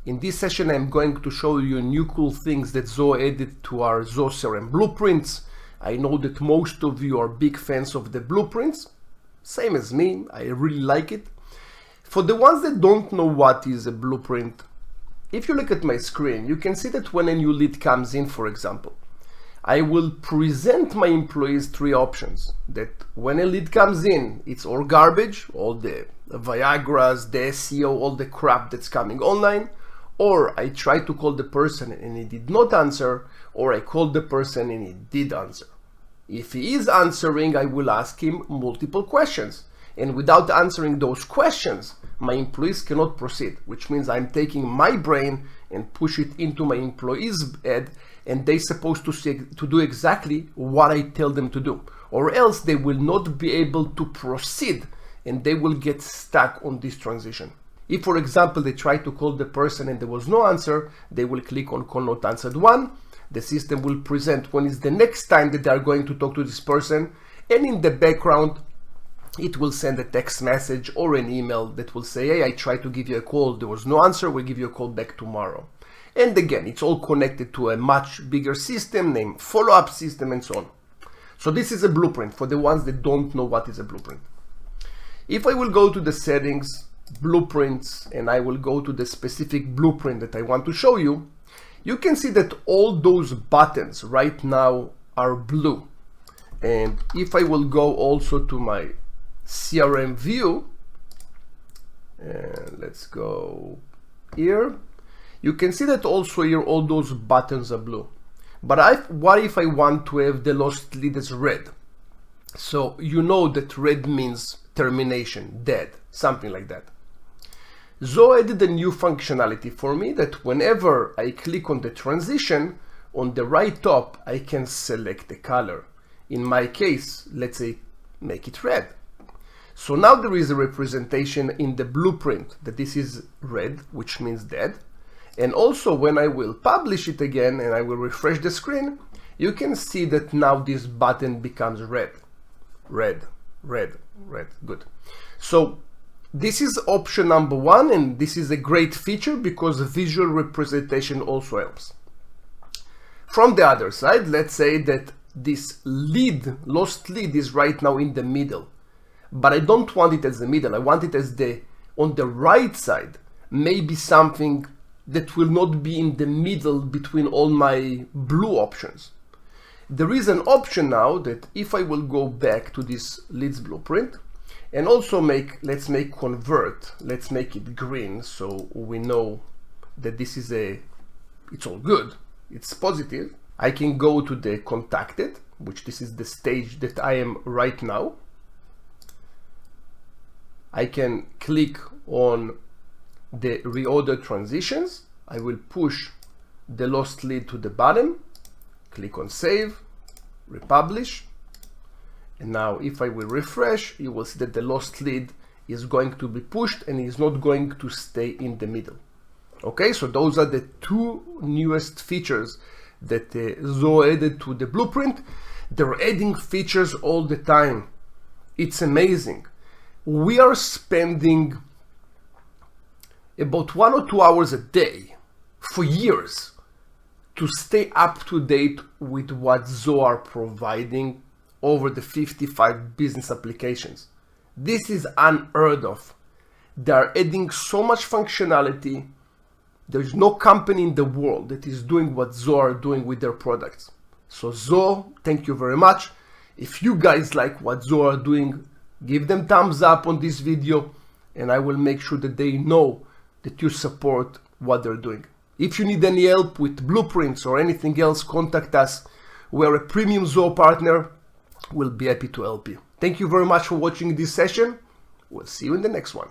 In this session, I'm going to show you new cool things that Zoho added to our Zoho CRM blueprints. I know that most of you are big fans of the blueprints, same as me. I really like it. For the ones that don't know what is a blueprint, if you look at my screen, you can see that when a new lead comes in, for example, I will present my employees three options. That when a lead comes in, it's all garbage, all the Viagras, the SEO, all the crap that's coming online, or I try to call the person and he did not answer, or I called the person and he did answer. If he is answering, I will ask him multiple questions. And without answering those questions, my employees cannot proceed, which means I'm taking my brain and push it into my employees' head, and they're supposed to do exactly what I tell them to do, or else they will not be able to proceed and they will get stuck on this transition. If, for example, they try to call the person and there was no answer, they will click on call not answered 1. The system will present when is the next time that they are going to talk to this person, and in the background it will send a text message or an email that will say, hey, I tried to give you a call, there was no answer, we'll give you a call back tomorrow. And again, it's all connected to a much bigger system named follow-up system and so on. So this is a blueprint for the ones that don't know what is a blueprint. If I will go to the settings, blueprints, and I will go to the specific blueprint that I want to show you, you can see that all those buttons right now are blue. And if I will go also to my CRM view, and let's go here, you can see that also here all those buttons are blue. But what if I want to have the lost lead as red? So you know that red means termination, dead, something like that. Zoho added a new functionality for me that whenever I click on the transition, on the right top, I can select the color. In my case, let's say, make it red. So now there is a representation in the blueprint that this is red, which means dead. And also when I will publish it again and I will refresh the screen, you can see that now this button becomes red. Red, red, red, good. So this is option number 1, and this is a great feature because visual representation also helps. From the other side, let's say that this lead, lost lead, is right now in the middle. But I don't want it as the middle, I want it as on the right side, maybe something that will not be in the middle between all my blue options. There is an option now that if I will go back to this leads blueprint and also let's make convert, let's make it green so we know that this is it's all good, it's positive. I can go to the contacted, which this is the stage that I am right now. I can click on the reorder transitions. I will push the lost lead to the bottom, click on save, republish, and now if I will refresh, you will see that the lost lead is going to be pushed and is not going to stay in the middle. Okay, so those are the two newest features that Zoho added to the blueprint. They're adding features all the time. It's amazing. We are spending about 1 or 2 hours a day for years to stay up to date with what Zoho are providing over the 55 business applications. This is unheard of. They are adding so much functionality. There's no company in the world that is doing what Zoho are doing with their products. So Zoho, thank you very much. If you guys like what Zoho are doing, give them thumbs up on this video, and I will make sure that they know that you support what they're doing. If you need any help with blueprints or anything else, contact us. We are a premium Zoho partner. We'll be happy to help you. Thank you very much for watching this session. We'll see you in the next one.